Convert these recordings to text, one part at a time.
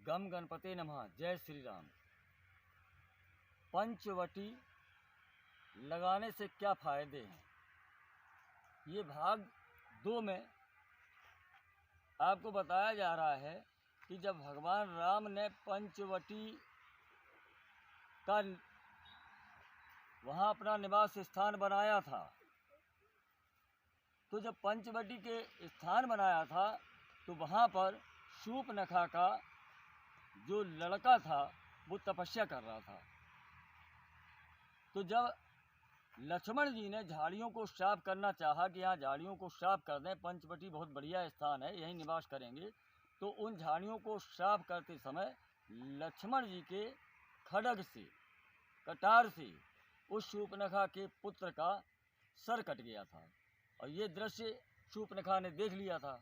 गम गणपते नमः। जय श्री राम। पंचवटी लगाने से क्या फायदे हैं, ये भाग 2 में आपको बताया जा रहा है कि जब भगवान राम ने पंचवटी का वहाँ अपना निवास स्थान बनाया था, तो जब पंचवटी के स्थान बनाया था तो वहाँ पर शूर्पणखा का जो लड़का था वो तपस्या कर रहा था। तो जब लक्ष्मण जी ने झाड़ियों को साफ करना चाहा कि यहाँ झाड़ियों को साफ कर दें, पंचवटी बहुत बढ़िया स्थान है, यहीं निवास करेंगे, तो उन झाड़ियों को साफ करते समय लक्ष्मण जी के खड्ग से, कटार से उस शूर्पणखा के पुत्र का सर कट गया था और ये दृश्य शूर्पणखा ने देख लिया था।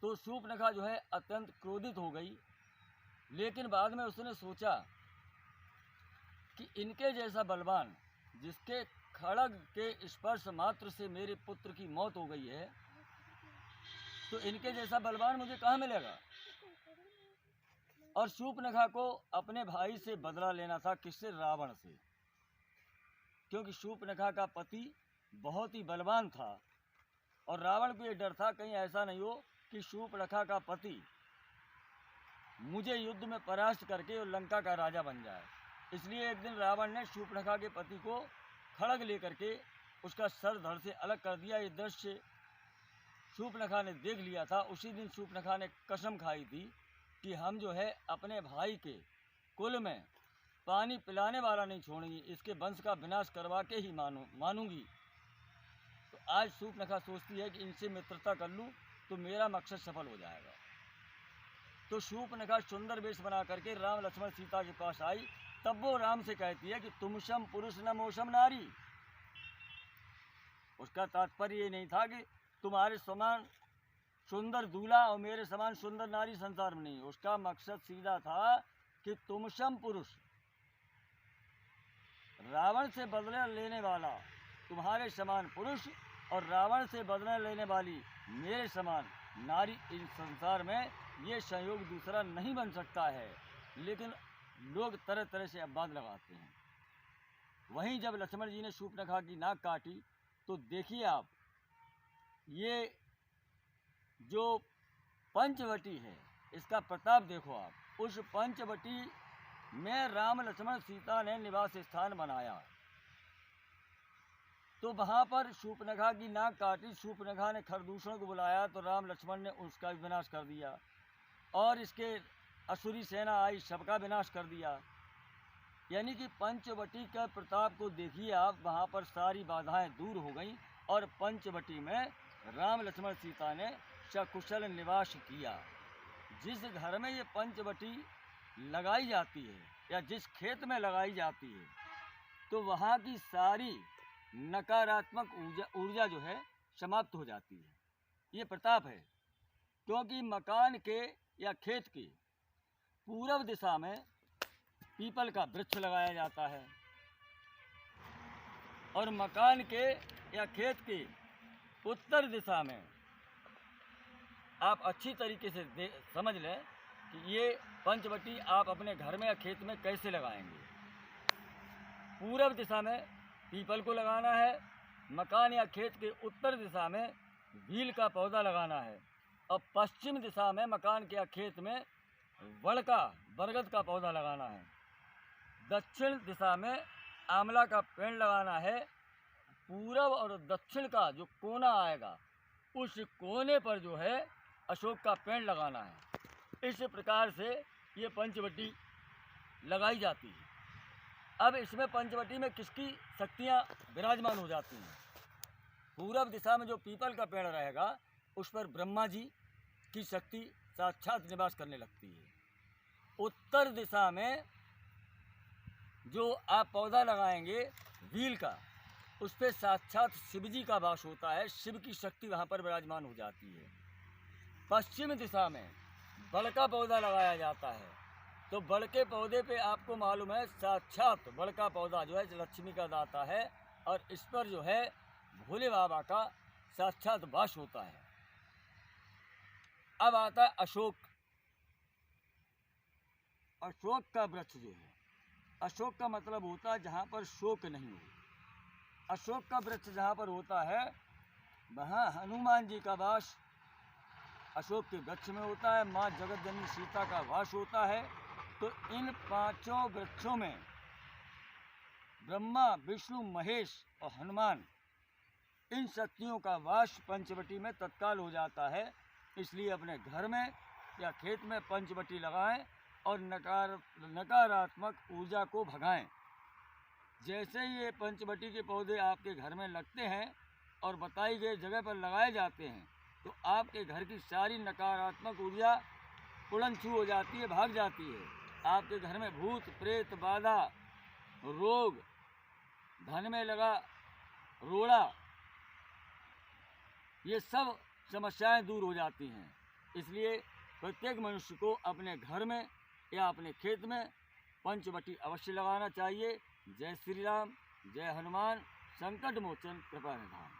तो शूर्पणखा जो है अत्यंत क्रोधित हो गई, लेकिन बाद में उसने सोचा कि इनके जैसा बलवान, जिसके खड्ग के स्पर्श मात्र से मेरे पुत्र की मौत हो गई है, तो इनके जैसा बलवान मुझे कहाँ मिलेगा। और शूर्पणखा को अपने भाई से बदला लेना था, किससे? रावण से, क्योंकि शूर्पणखा का पति बहुत ही बलवान था और रावण को ये डर था कहीं ऐसा नहीं हो कि शूर्पणखा का पति मुझे युद्ध में परास्त करके और लंका का राजा बन जाए। इसलिए एक दिन रावण ने शूर्पणखा के पति को खड्ग लेकर के उसका सर धड़ से अलग कर दिया। ये दृश्य शूर्पणखा ने देख लिया था। उसी दिन शूर्पणखा ने कसम खाई थी कि हम जो है अपने भाई के कुल में पानी पिलाने वाला नहीं छोड़ेंगी, इसके वंश का विनाश करवा के ही मानूंगी। तो आज शूर्पणखा सोचती है कि इनसे मित्रता कर लूँ तो मेरा मकसद सफल हो जाएगा। तो शूर्पणखा सुंदर वेश बना करके राम लक्ष्मण सीता के पास आई। तब वो राम से कहती है कि तुमशम पुरुष न मोशम नारी। उसका तात्पर्य ये नहीं था कि तुम्हारे समान सुंदर दूल्हा और मेरे समान सुंदर नारी संसार में नहीं। उसका मकसद सीधा था कि तुमशम पुरुष, रावण से बदला लेने वाला तुम्हारे समान पुरुष और रावण से बदला लेने वाली मेरे समान नारी, इस संसार में ये संयोग दूसरा नहीं बन सकता है। लेकिन लोग तरह तरह से अपवाद लगाते हैं। वहीं जब लक्ष्मण जी ने शूर्पणखा की नाक काटी तो देखिए आप, ये जो पंचवटी है इसका प्रताप देखो आप। उस पंचवटी में राम लक्ष्मण सीता ने निवास स्थान बनाया, तो वहाँ पर शूर्पणखा की नाक काटी। शूर्पणखा ने खरदूषण को बुलाया तो राम लक्ष्मण ने उसका विनाश कर दिया और इसके असुरी सेना आई, सबका विनाश कर दिया। यानी कि पंचवटी का प्रताप को देखिए आप, वहाँ पर सारी बाधाएं दूर हो गई और पंचवटी में राम लक्ष्मण सीता ने सकुशल निवास किया। जिस घर में ये पंचवटी लगाई जाती है या जिस खेत में लगाई जाती है, तो वहाँ की सारी नकारात्मक ऊर्जा जो है समाप्त हो जाती है। ये प्रताप है, क्योंकि मकान के या खेत की पूर्व दिशा में पीपल का वृक्ष लगाया जाता है और मकान के या खेत की उत्तर दिशा में आप अच्छी तरीके से समझ लें कि ये पंचवटी आप अपने घर में या खेत में कैसे लगाएंगे। पूर्व दिशा में पीपल को लगाना है, मकान या खेत के उत्तर दिशा में भील का पौधा लगाना है और पश्चिम दिशा में मकान के या खेत में वड़ का, बरगद का पौधा लगाना है। दक्षिण दिशा में आंवला का पेड़ लगाना है। पूरब और दक्षिण का जो कोना आएगा उस कोने पर जो है अशोक का पेड़ लगाना है। इस प्रकार से ये पंचवटी लगाई जाती है। अब इसमें पंचवटी में किसकी शक्तियाँ विराजमान हो जाती हैं? पूरब दिशा में जो पीपल का पेड़ रहेगा उस पर ब्रह्मा जी की शक्ति साक्षात निवास करने लगती है। उत्तर दिशा में जो आप पौधा लगाएंगे भील का, उस पर साक्षात शिव जी का वास होता है, शिव की शक्ति वहाँ पर विराजमान हो जाती है। पश्चिम दिशा में बड़ का पौधा लगाया जाता है, तो बड़ के पौधे पे आपको मालूम है साक्षात बड़ का पौधा जो है लक्ष्मी का दाता है और इस पर जो है भोले बाबा का साक्षात वास होता है। अब आता है अशोक। अशोक का वृक्ष जो है, अशोक का मतलब होता है जहाँ पर शोक नहीं हो। अशोक का वृक्ष जहाँ पर होता है वहाँ हनुमान जी का वास अशोक के वृक्ष में होता है, माँ जगतजननी सीता का वास होता है। तो इन पांचों वृक्षों में ब्रह्मा, विष्णु, महेश और हनुमान, इन शक्तियों का वास पंचवटी में तत्काल हो जाता है। इसलिए अपने घर में या खेत में पंचवटी लगाएं और नकारात्मक ऊर्जा को भगाएं। जैसे ही ये पंचवटी के पौधे आपके घर में लगते हैं और बताई गई जगह पर लगाए जाते हैं तो आपके घर की सारी नकारात्मक ऊर्जा उड़न-छू हो जाती है, भाग जाती है। आपके घर में भूत, प्रेत, बाधा, रोग, धन में लगा रोड़ा, ये सब समस्याएं दूर हो जाती हैं। इसलिए प्रत्येक मनुष्य को अपने घर में या अपने खेत में पंचवटी अवश्य लगाना चाहिए। जय श्री राम, जय हनुमान, संकट मोचन कृपा निधान।